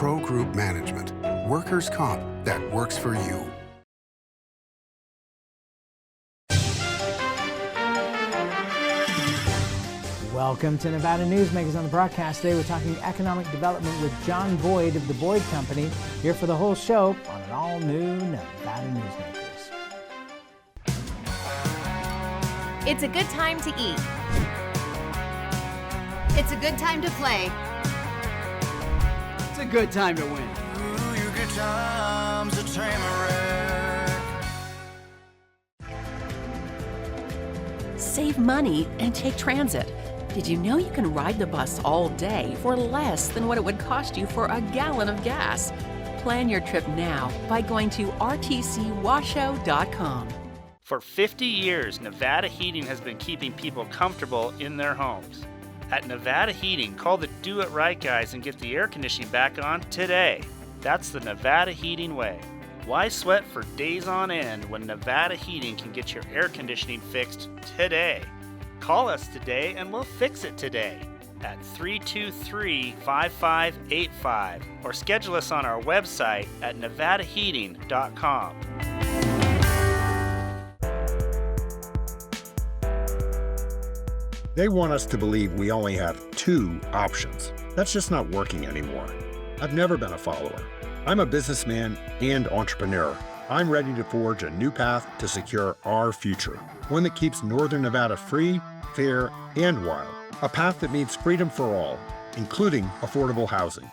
Pro Group Management. Workers' comp that works for you. Welcome to Nevada Newsmakers. On the broadcast today, we're talking economic development with John Boyd of the Boyd Company, here for the whole show on an all-new Nevada Newsmakers. It's a good time to eat. It's a good time to play. It's a good time to win. Ooh, your good times a Tamarack. Save money and take transit. Did you know you can ride the bus all day for less than what it would cost you for a gallon of gas? Plan your trip now by going to rtcwashoe.com. For 50 years, Nevada Heating has been keeping people comfortable in their homes. At Nevada Heating, call the Do It Right guys and get the air conditioning back on today. That's the Nevada Heating way. Why sweat for days on end when Nevada Heating can get your air conditioning fixed today? Call us today and we'll fix it today at 323-5585 or schedule us on our website at nevadaheating.com. They want us to believe we only have two options. That's just not working anymore. I've never been a follower. I'm a businessman and entrepreneur. I'm ready to forge a new path to secure our future, one that keeps Northern Nevada free, fair, and wild. A path that means freedom for all, including affordable housing.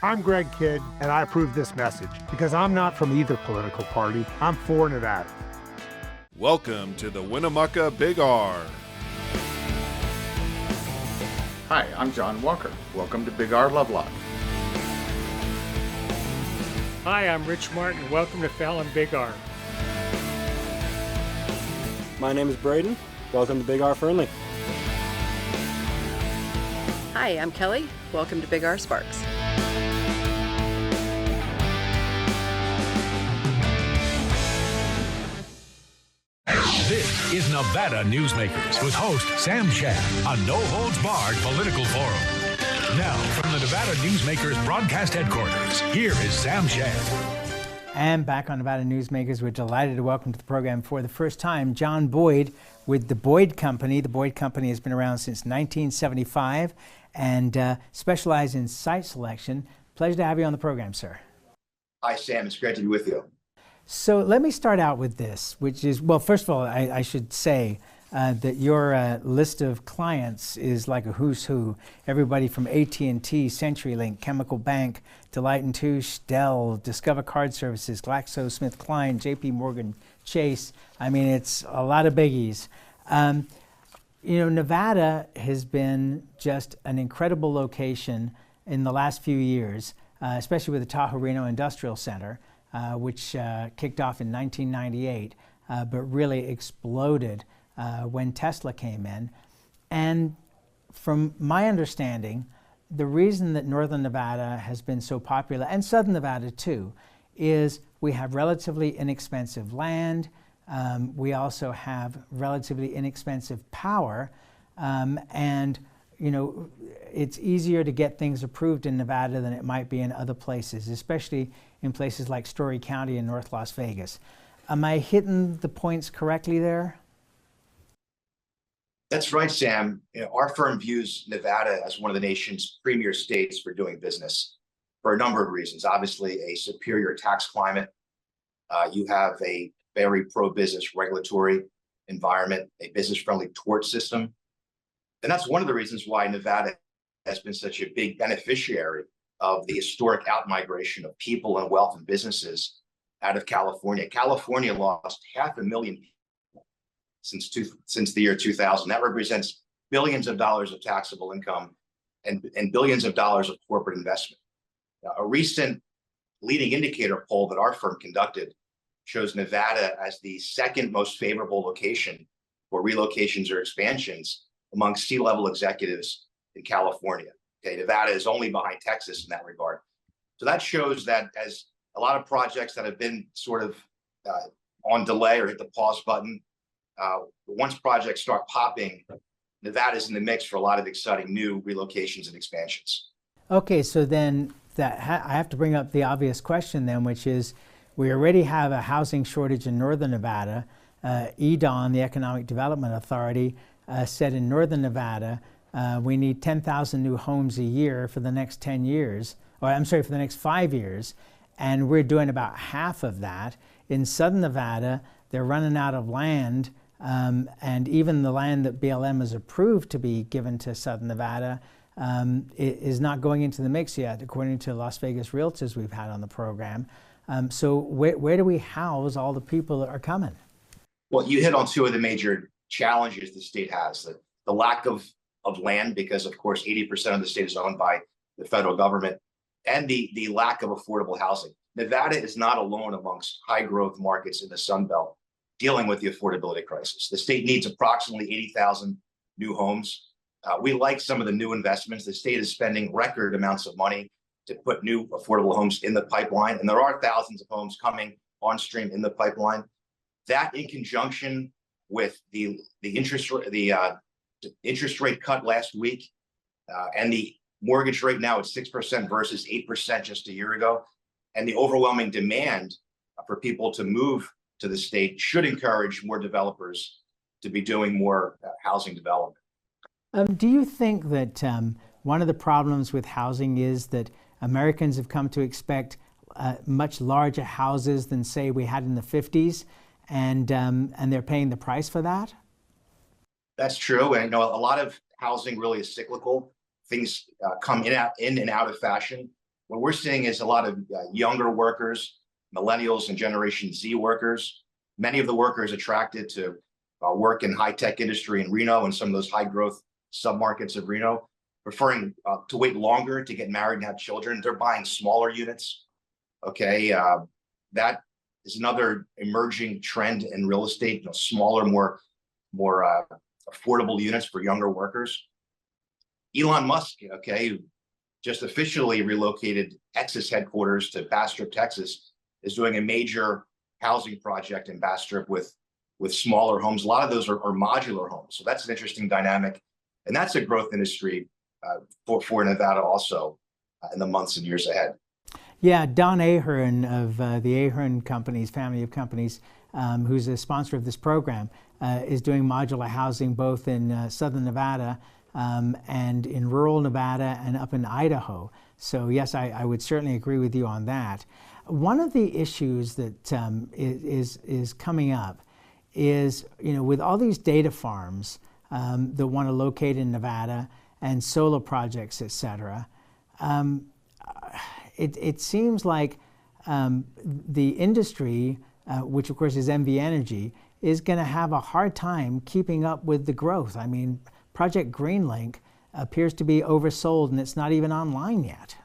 I'm Greg Kidd, and I approve this message because I'm not from either political party. I'm for Nevada. Welcome to the Winnemucca Big R. Hi, I'm John Walker. Welcome to Big R Lovelock. Hi, I'm Rich Martin. Welcome to Fallon Big R. My name is Braden. Welcome to Big R Fernley. Hi, I'm Kelly. Welcome to Big R Sparks. This is Nevada Newsmakers with host Sam Shad on No Holds Barred Political Forum. Now, from the Nevada Newsmakers broadcast headquarters, here is Sam Shad. And back on Nevada Newsmakers, we're delighted to welcome to the program for the first time John Boyd with the Boyd Company. The Boyd Company has been around since 1975 and specializes in site selection. Pleasure to have you on the program, sir. Hi, Sam. It's great to be with you. So let me start out with this, which is, well, first of all, I should say that your list of clients is like a who's who. Everybody from AT&T, CenturyLink, Chemical Bank, Deloitte & Touche, Dell, Discover Card Services, GlaxoSmithKline, JP Morgan Chase. I mean, it's a lot of biggies. Nevada has been just an incredible location in the last few years, especially with the Tahoe Reno Industrial Center, which kicked off in 1998, but really exploded when Tesla came in. And from my understanding, the reason that Northern Nevada has been so popular, and Southern Nevada too, is we have relatively inexpensive land. We also have relatively inexpensive power. And, it's easier to get things approved in Nevada than it might be in other places, especially in places like Story County and North Las Vegas. Am I hitting the points correctly there? That's right, Sam. Our firm views Nevada as one of the nation's premier states for doing business for a number of reasons. Obviously, a superior tax climate. You have a very pro-business regulatory environment, a business-friendly tort system. And that's one of the reasons why Nevada has been such a big beneficiary of the historic outmigration of people and wealth and businesses out of California. California lost 500,000 people since the year 2000. That represents billions of dollars of taxable income and billions of dollars of corporate investment. A recent leading indicator poll that our firm conducted shows Nevada as the second most favorable location for relocations or expansions among C-level executives in California. Okay, Nevada is only behind Texas in that regard. So that shows that as a lot of projects that have been sort of on delay or hit the pause button, once projects start popping, Nevada's in the mix for a lot of exciting new relocations and expansions. Okay, so then I have to bring up the obvious question then, which is we already have a housing shortage in northern Nevada. EDON, the Economic Development Authority, said in northern Nevada we need 10,000 new homes a year for the next 10 years, or I'm sorry, for the next 5 years, and we're doing about half of that. In southern Nevada, they're running out of land, and even the land that BLM has approved to be given to southern Nevada is not going into the mix yet, according to Las Vegas realtors we've had on the program. So where do we house all the people that are coming? Well, you hit on two of the major challenges the state has: the lack of land, because of course 80% of the state is owned by the federal government, and the lack of affordable housing. Nevada is not alone amongst high growth markets in the Sun Belt dealing with the affordability crisis. The state needs approximately 80,000 new homes. We like some of the new investments. The state is spending record amounts of money to put new affordable homes in the pipeline, and there are thousands of homes coming on stream in the pipeline. That, in conjunction with the interest rate cut last week, and the mortgage rate now at 6% versus 8% just a year ago, and the overwhelming demand for people to move to the state, should encourage more developers to be doing more housing development. Do you think that one of the problems with housing is that Americans have come to expect much larger houses than, say, we had in the 50s, and they're paying the price for that? That's true. And a lot of housing really is cyclical. Things come in and out of fashion. What we're seeing is a lot of younger workers, millennials and Generation Z workers. Many of the workers attracted to work in high-tech industry in Reno and some of those high-growth submarkets of Reno, preferring to wait longer to get married and have children. They're buying smaller units. Okay, that is another emerging trend in real estate. Smaller, more affordable units for younger workers. Elon Musk, who just officially relocated Texas headquarters to Bastrop, Texas, is doing a major housing project in Bastrop with smaller homes. A lot of those are modular homes, so that's an interesting dynamic, and that's a growth industry for Nevada also in the months and years ahead. Yeah, Don Ahern of the Ahern Companies, family of companies, who's a sponsor of this program, is doing modular housing both in southern Nevada and in rural Nevada and up in Idaho. So yes, I would certainly agree with you on that. One of the issues that is coming up is, with all these data farms that want to locate in Nevada and solar projects, et cetera, it seems like the industry, which of course is MV Energy, is going to have a hard time keeping up with the growth. I mean, Project Greenlink appears to be oversold, and it's not even online yet.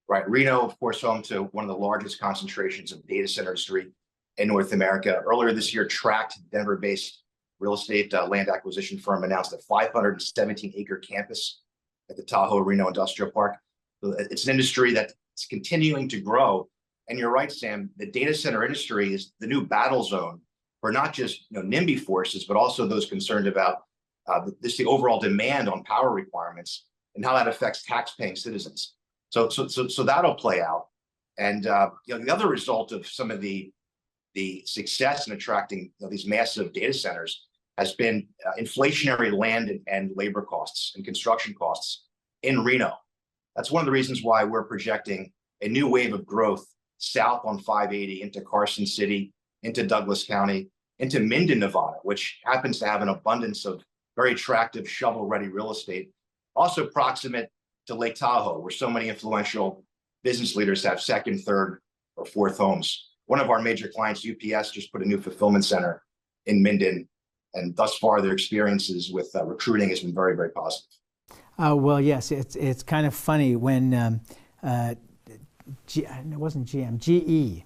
Right. Reno, of course, home to one of the largest concentrations of data center industry in North America. Earlier this year, Tract, Denver-based real estate land acquisition firm, announced a 517-acre campus at the Tahoe Reno Industrial Park. So it's an industry that's continuing to grow. And you're right, Sam, the data center industry is the new battle zone for not just NIMBY forces, but also those concerned about the overall demand on power requirements and how that affects tax-paying citizens. So that'll play out. And the other result of some of the success in attracting these massive data centers has been inflationary land and labor costs and construction costs in Reno. That's one of the reasons why we're projecting a new wave of growth south on 580 into Carson City, into Douglas County, into Minden, Nevada, which happens to have an abundance of very attractive shovel-ready real estate, also proximate to Lake Tahoe, where so many influential business leaders have second, third, or fourth homes. One of our major clients, UPS, just put a new fulfillment center in Minden, and thus far their experiences with recruiting has been very, very positive. Well, yes, it's kind of funny when it wasn't GM, GE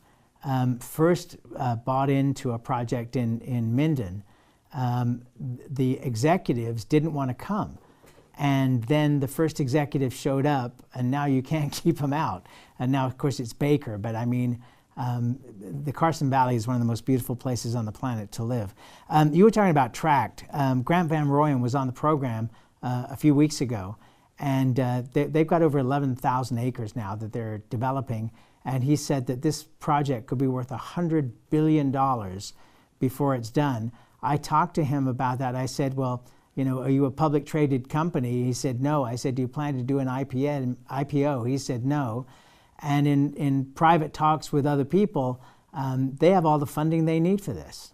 first bought into a project in Minden. The executives didn't want to come. And then the first executive showed up, and now you can't keep them out. And now, of course, it's Baker. But I mean, the Carson Valley is one of the most beautiful places on the planet to live. You were talking about Tract. Grant Van Royen was on the program a few weeks ago, And they've got over 11,000 acres now that they're developing. And he said that this project could be worth $100 billion before it's done. I talked to him about that. I said, well, you know, are you a public traded company? He said, no. I said, do you plan to do an IPO? He said, no. And in private talks with other people, they have all the funding they need for this.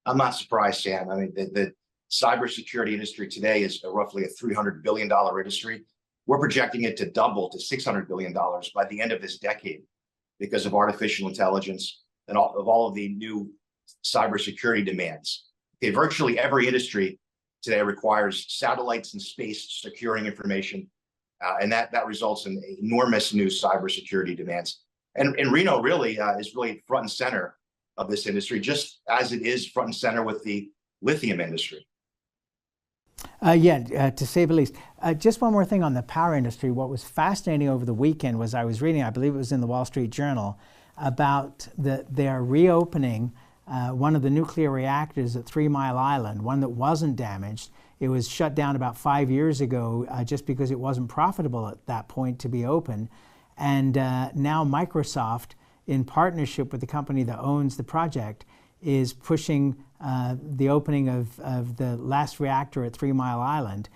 I'm not surprised, Sam. I mean, the cybersecurity industry today is roughly a $300 billion industry. We're projecting it to double to $600 billion by the end of this decade because of artificial intelligence and all of the new cybersecurity demands. Okay, virtually every industry today requires satellites and space securing information, and that results in enormous new cybersecurity demands. And Reno really is really front and center of this industry, just as it is front and center with the lithium industry. To say the least. Just one more thing on the power industry. What was fascinating over the weekend was I was reading, I believe it was in the Wall Street Journal, about they're reopening one of the nuclear reactors at 3 Mile Island, one that wasn't damaged. It was shut down about 5 years ago just because it wasn't profitable at that point to be open. And now Microsoft, in partnership with the company that owns the project, is pushing the opening of the last reactor at 3 Mile Island.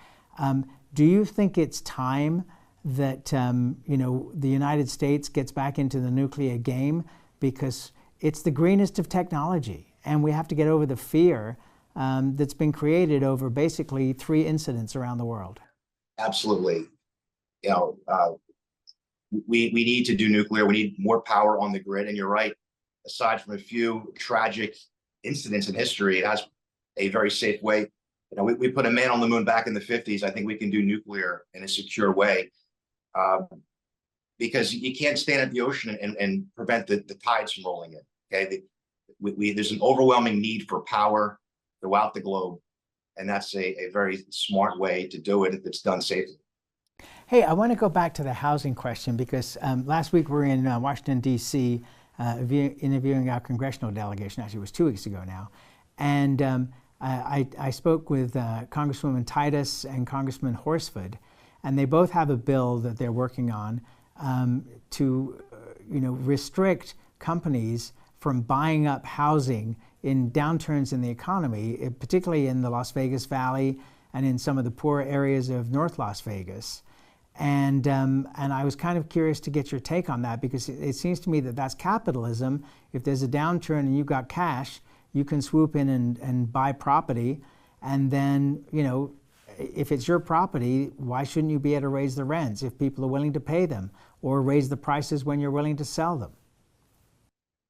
Do you think it's time that the United States gets back into the nuclear game? Because it's the greenest of technology, and we have to get over the fear that's been created over basically 3 incidents around the world. Absolutely. You know, we need to do nuclear. We need more power on the grid. And you're right, aside from a few tragic incidents in history, it has a very safe way. You know, we put a man on the moon back in the 50s. I think we can do nuclear in a secure way because you can't stand at the ocean and prevent the tides from rolling in. Okay, there's an overwhelming need for power throughout the globe, and that's a very smart way to do it if it's done safely. Hey, I want to go back to the housing question because last week we were in Washington, D.C., interviewing our congressional delegation. Actually, it was 2 weeks ago now. And I spoke with Congresswoman Titus and Congressman Horsford, and they both have a bill that they're working on to restrict companies from buying up housing in downturns in the economy, particularly in the Las Vegas Valley and in some of the poorer areas of North Las Vegas. And I was kind of curious to get your take on that because it seems to me that that's capitalism. If there's a downturn and you've got cash, you can swoop in and buy property. And then, if it's your property, why shouldn't you be able to raise the rents if people are willing to pay them or raise the prices when you're willing to sell them?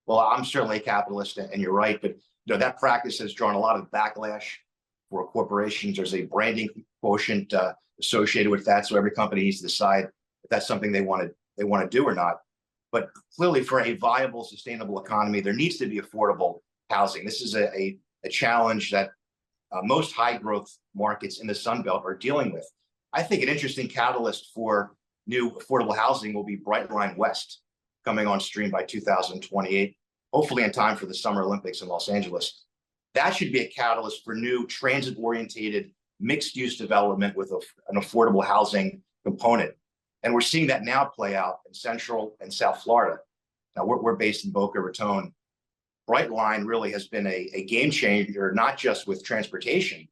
Well, I'm certainly a capitalist, and you're right, but that practice has drawn a lot of backlash for corporations. There's a branding quotient associated with that, so every company needs to decide if that's something they want to do or not. But clearly, for a viable, sustainable economy, there needs to be affordable housing. This is a challenge that most high growth markets in the Sun Belt are dealing with. I think an interesting catalyst for new affordable housing will be Brightline West, coming on stream by 2028, hopefully in time for the Summer Olympics in Los Angeles. That should be a catalyst for new transit-oriented mixed-use development with an affordable housing component. And we're seeing that now play out in Central and South Florida. Now, we're based in Boca Raton. Brightline really has been a game changer, not just with transportation,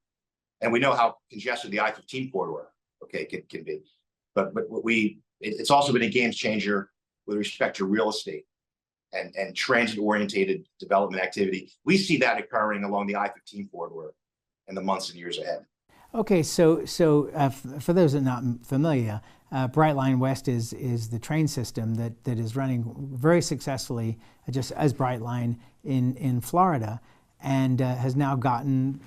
and we know how congested the I-15 corridor, can be, but it's also been a game changer with respect to real estate and transit-oriented development activity. We see that occurring along the I-15 corridor in the months and years ahead. Okay, so for those that are not familiar, Brightline West is the train system that is running very successfully, just as Brightline in Florida, and has now gotten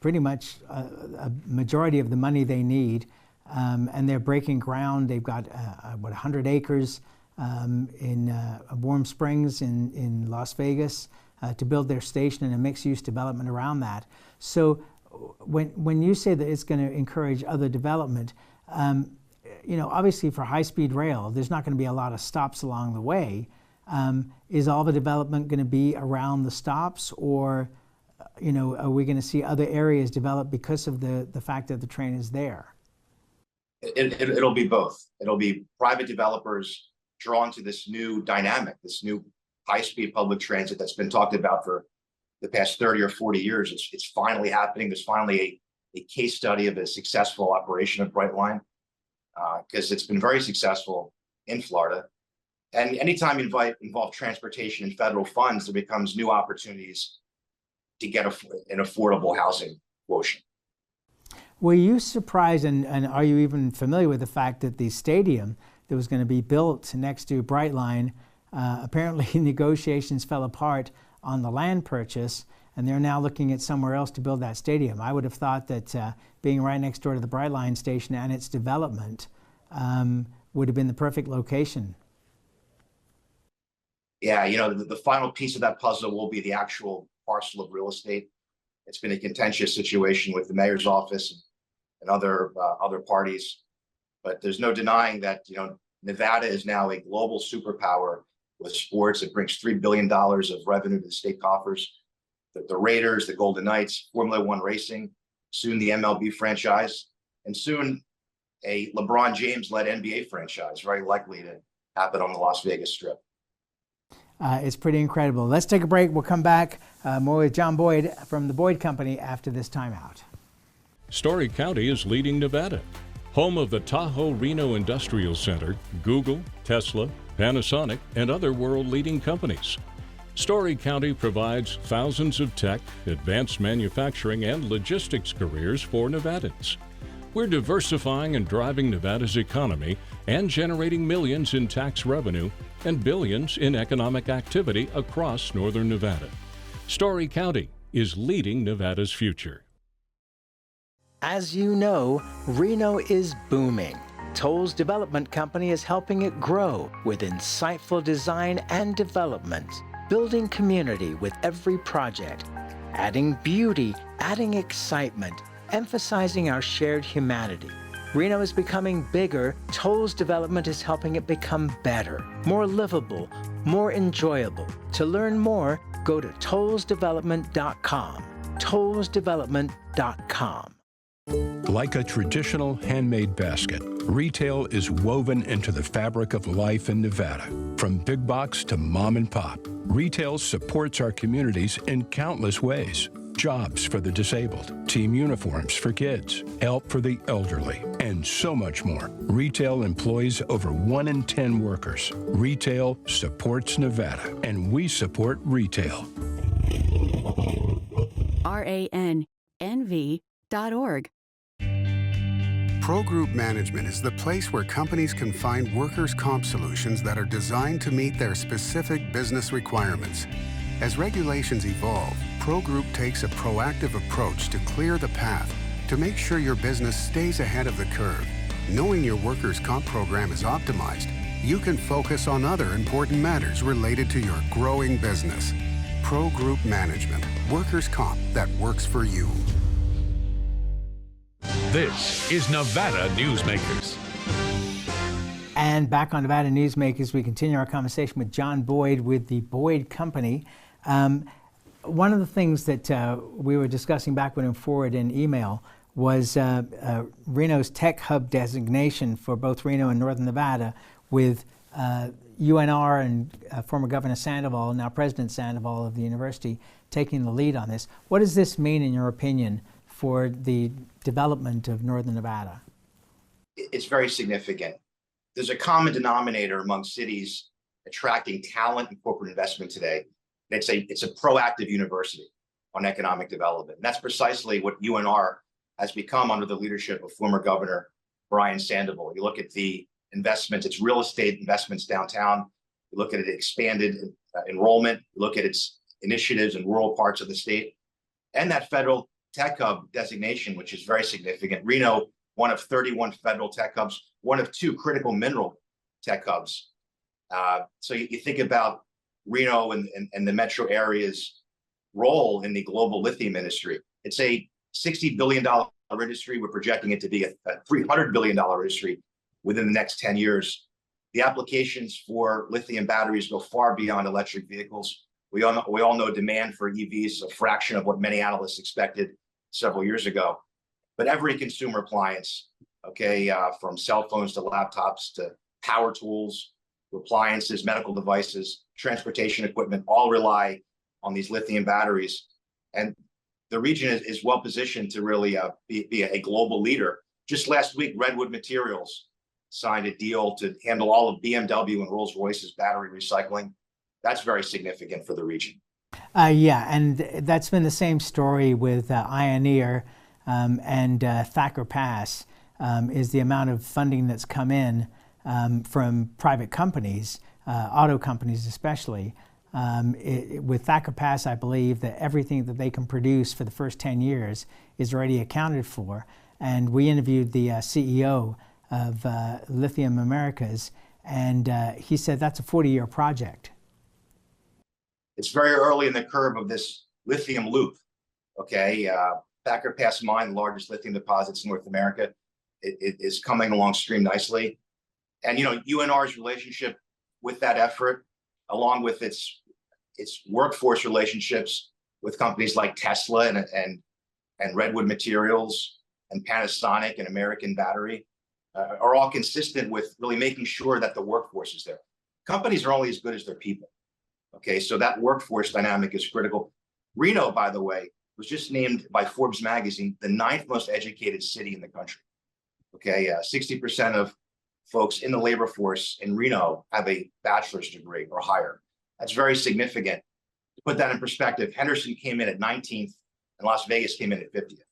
pretty much a majority of the money they need, and they're breaking ground. They've got 100 acres in Warm Springs in Las Vegas to build their station and a mixed-use development around that. So when you say that it's going to encourage other development, obviously for high-speed rail, there's not going to be a lot of stops along the way. Is all the development going to be around the stops, or are we going to see other areas develop because of the fact that the train is there? It'll be both. It'll be private developers drawn to this new dynamic, this new high-speed public transit that's been talked about for the past 30 or 40 years. It's finally happening. There's finally a case study of a successful operation of Brightline, because it's been very successful in Florida. And anytime you involve transportation and federal funds, there becomes new opportunities to get an affordable housing quotient. Were you surprised, and are you even familiar with the fact that the stadium that was going to be built next to Brightline, apparently negotiations fell apart on the land purchase, and they're now looking at somewhere else to build that stadium? I would have thought that being right next door to the Brightline station and its development would have been the perfect location. Yeah, the final piece of that puzzle will be the actual parcel of real estate. It's been a contentious situation with the mayor's office and other parties, but there's no denying that Nevada is now a global superpower with sports. It brings $3 billion of revenue to the state coffers. The Raiders, the Golden Knights, Formula One racing, soon the MLB franchise, and soon a LeBron James-led NBA franchise, very likely to happen on the Las Vegas Strip. It's pretty incredible. Let's take a break. We'll come back more with John Boyd from the Boyd Company after this timeout. Story County is leading Nevada. Home of the Tahoe Reno Industrial Center, Google, Tesla, Panasonic, and other world-leading companies. Story County provides thousands of tech, advanced manufacturing, and logistics careers for Nevadans. We're diversifying and driving Nevada's economy and generating millions in tax revenue and billions in economic activity across northern Nevada. Story County is leading Nevada's future. As you know, Reno is booming. Toll's development company is helping it grow with insightful design and development, building community with every project, adding beauty, adding excitement, emphasizing our shared humanity. Reno is becoming bigger. Toll's development is helping it become better, more livable, more enjoyable. To learn more, go to tollsdevelopment.com. tollsdevelopment.com. Like a traditional handmade basket, retail is woven into the fabric of life in Nevada. From big box to mom and pop, retail supports our communities in countless ways. Jobs for the disabled, team uniforms for kids, help for the elderly, and so much more. Retail employs over 1 in 10 workers. Retail supports Nevada, and we support retail. RANNV.org. Pro Group Management is the place where companies can find workers' comp solutions that are designed to meet their specific business requirements. As regulations evolve, Pro Group takes a proactive approach to clear the path to make sure your business stays ahead of the curve. Knowing your workers' comp program is optimized, you can focus on other important matters related to your growing business. Pro Group Management, workers' comp that works for you. This is Nevada Newsmakers. And back on Nevada Newsmakers, we continue our conversation with John Boyd with the Boyd Company. One of the things that we were discussing backward and forward in email was Reno's tech hub designation for both Reno and Northern Nevada, with UNR and former Governor Sandoval, now President Sandoval of the university, taking the lead on this. What does this mean, in your opinion, for the development of Northern Nevada? It's very significant. There's a common denominator among cities attracting talent and corporate investment today. It's a proactive university on economic development. And that's precisely what UNR has become under the leadership of former Governor Brian Sandoval. You look at the investments, its real estate investments downtown. You look at it expanded enrollment. You look at its initiatives in rural parts of the state, and that federal tech hub designation, which is very significant. Reno, one of 31 federal tech hubs, one of 2 critical mineral tech hubs. So you think about Reno and the metro area's role in the global lithium industry. It's a $60 billion industry. We're projecting it to be a $300 billion industry within the next 10 years. The applications for lithium batteries go far beyond electric vehicles. We all know demand for EVs is a fraction of what many analysts expected several years ago. But every consumer appliance, okay, from cell phones to laptops to power tools, appliances, medical devices, transportation equipment, all rely on these lithium batteries. And the region is well positioned to really be a global leader. Just last week, Redwood Materials signed a deal to handle all of BMW and Rolls-Royce's battery recycling. That's very significant for the region. Yeah, and that's been the same story with Ioneer and Thacker Pass, is the amount of funding that's come in from private companies, auto companies especially. With Thacker Pass, I believe that everything that they can produce for the first 10 years is already accounted for. And we interviewed the CEO of Lithium Americas, and he said that's a 40-year project. It's very early in the curve of this lithium loop, okay? Thacker Pass Mine, the largest lithium deposits in North America, it is coming along stream nicely. And, you know, UNR's relationship with that effort, along with its workforce relationships with companies like Tesla and Redwood Materials and Panasonic and American Battery, are all consistent with really making sure that the workforce is there. Companies are only as good as their people. Okay, so that workforce dynamic is critical. Reno, by the way, was just named by Forbes magazine the 9th most educated city in the country. Okay, 60% of folks in the labor force in Reno have a bachelor's degree or higher. That's very significant. To put that in perspective, Henderson came in at 19th and Las Vegas came in at 50th.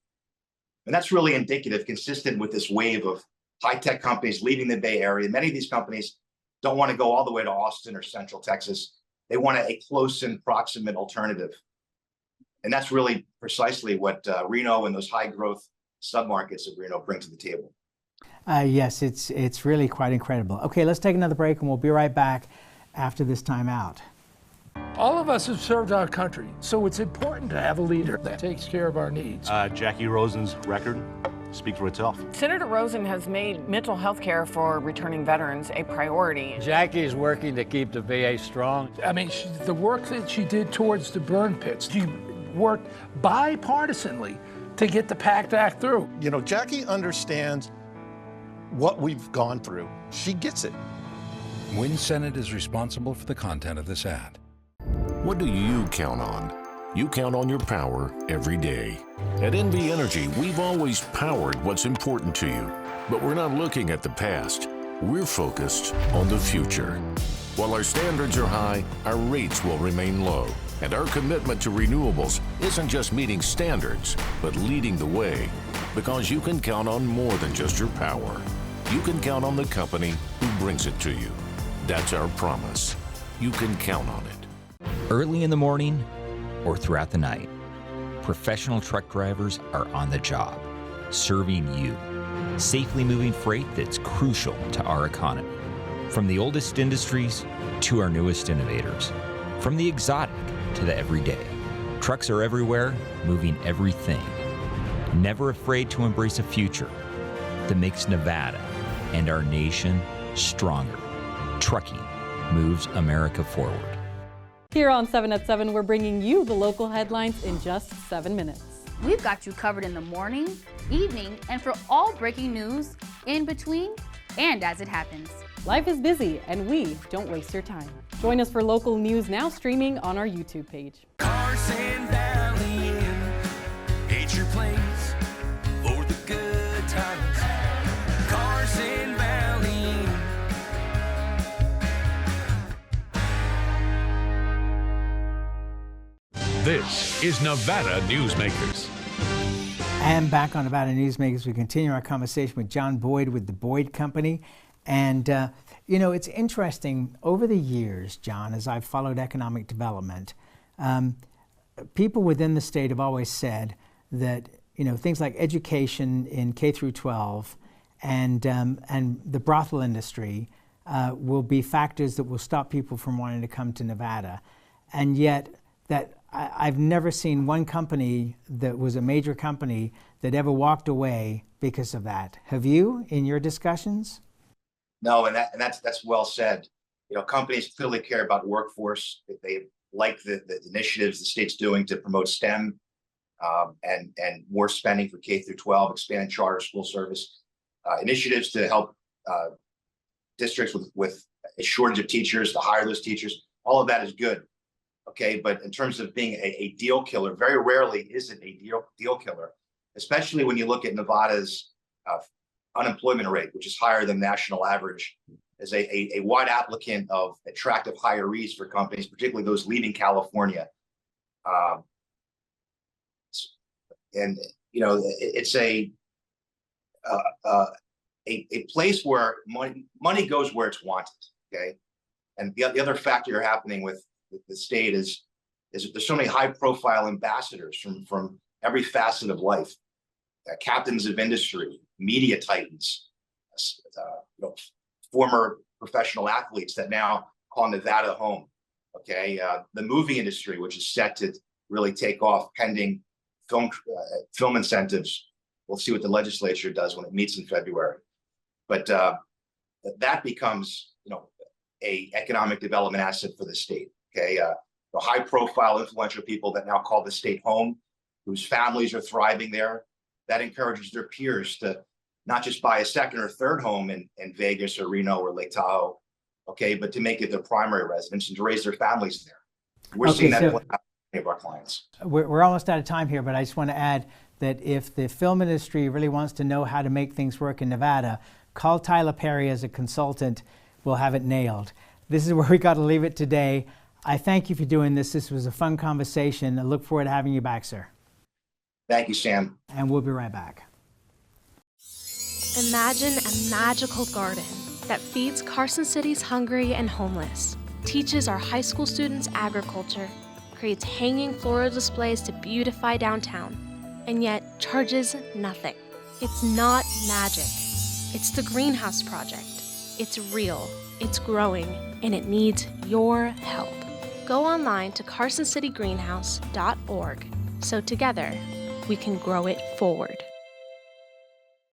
And that's really indicative, consistent with this wave of high-tech companies leaving the Bay Area. Many of these companies don't want to go all the way to Austin or Central Texas. They want a close and proximate alternative. And that's really precisely what Reno and those high-growth submarkets of Reno bring to the table. Yes, it's really quite incredible. Okay, let's take another break and we'll be right back after this time out. All of us have served our country, so it's important to have a leader that takes care of our needs. Jackie Rosen's record speaks for itself. Senator Rosen has made mental health care for returning veterans a priority. Jackie is working to keep the VA strong. I mean, the work that she did towards the burn pits, she worked bipartisanly to get the PACT Act through. You know, Jackie understands what we've gone through. She gets it. Win Senate is responsible for the content of this ad. What do you count on? You count on your power every day. At NV Energy, we've always powered what's important to you. But we're not looking at the past. We're focused on the future. While our standards are high, our rates will remain low. And our commitment to renewables isn't just meeting standards, but leading the way. Because you can count on more than just your power. You can count on the company who brings it to you. That's our promise. You can count on it. Early in the morning or throughout the night, professional truck drivers are on the job, serving you, safely moving freight that's crucial to our economy. From the oldest industries to our newest innovators, from the exotic to the everyday. Trucks are everywhere, moving everything. Never afraid to embrace a future that makes Nevada and our nation stronger. Trucking moves America forward. Here on 7 at 7, we're bringing you the local headlines in just 7 minutes. We've got you covered in the morning, evening, and for all breaking news in between and as it happens. Life is busy, and we don't waste your time. Join us for local news now streaming on our YouTube page. Carson Valley, hate your place for the good times. Carson Valley. This is Nevada Newsmakers. And back on Nevada Newsmakers, we continue our conversation with John Boyd with the Boyd Company. And, you know, it's interesting, over the years, John, as I've followed economic development, people within the state have always said that, you know, things like education in K through 12 and the brothel industry will be factors that will stop people from wanting to come to Nevada. And yet, that I've never seen one company that was a major company that ever walked away because of that. Have you, in your discussions? No, and that's well said. You know, companies clearly care about workforce. They like the initiatives the state's doing to promote STEM and more spending for K through 12, expand charter school service. initiatives to help districts with a shortage of teachers, to hire those teachers. All of that is good. Okay, but in terms of being a deal killer, very rarely is it a deal killer, especially when you look at Nevada's unemployment rate, which is higher than national average, as a wide applicant of attractive hirees for companies, particularly those leaving California. And you know, it's a place where money goes where it's wanted. Okay, and the other factor happening with the state is there's so many high-profile ambassadors from every facet of life, captains of industry, media titans, you know, former professional athletes that now call Nevada home. Okay, the movie industry, which is set to really take off pending film incentives. We'll see what the legislature does when it meets in February. But that becomes, you know, a economic development asset for the state. Okay, the high-profile, influential people that now call the state home, whose families are thriving there. That encourages their peers to not just buy a second or third home in Vegas or Reno or Lake Tahoe, okay, but to make it their primary residence and to raise their families there. We're seeing that play out with many of our clients. We're almost out of time here, but I just want to add that if the film industry really wants to know how to make things work in Nevada, call Tyler Perry as a consultant. We'll have it nailed. This is where we got to leave it today. I thank you for doing this. This was a fun conversation. I look forward to having you back, sir. Thank you, Sam. And we'll be right back. Imagine a magical garden that feeds Carson City's hungry and homeless, teaches our high school students agriculture, creates hanging floral displays to beautify downtown, and yet charges nothing. It's not magic. It's the Greenhouse Project. It's real, it's growing, and it needs your help. Go online to carsоncitygreenhouse.org so together we can grow it forward.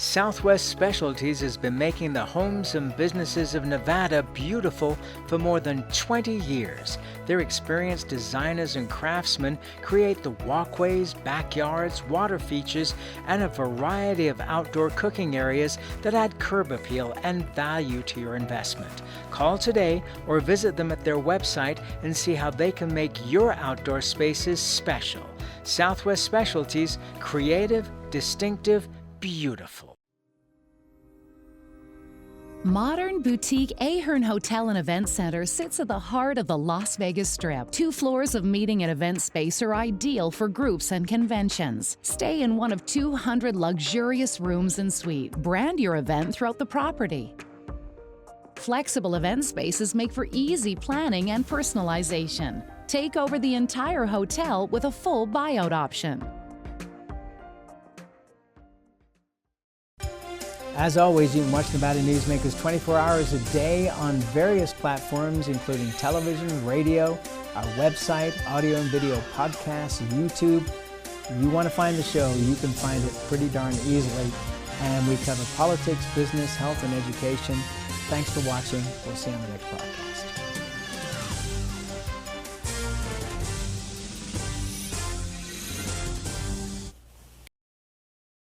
Southwest Specialties has been making the homes and businesses of Nevada beautiful for more than 20 years. Their experienced designers and craftsmen create the walkways, backyards, water features, and a variety of outdoor cooking areas that add curb appeal and value to your investment. Call today or visit them at their website and see how they can make your outdoor spaces special. Southwest Specialties, creative, distinctive, beautiful. Modern boutique Ahern Hotel and Event Center sits at the heart of the Las Vegas Strip. 2 floors of meeting and event space are ideal for groups and conventions. Stay in one of 200 luxurious rooms and suites. Brand your event throughout the property. Flexible event spaces make for easy planning and personalization. Take over the entire hotel with a full buyout option. As always, you can watch Nevada Newsmakers 24 hours a day on various platforms, including television, radio, our website, audio and video podcasts, YouTube. If you want to find the show, you can find it pretty darn easily. And we cover politics, business, health, and education. Thanks for watching. We'll see you on the next broadcast.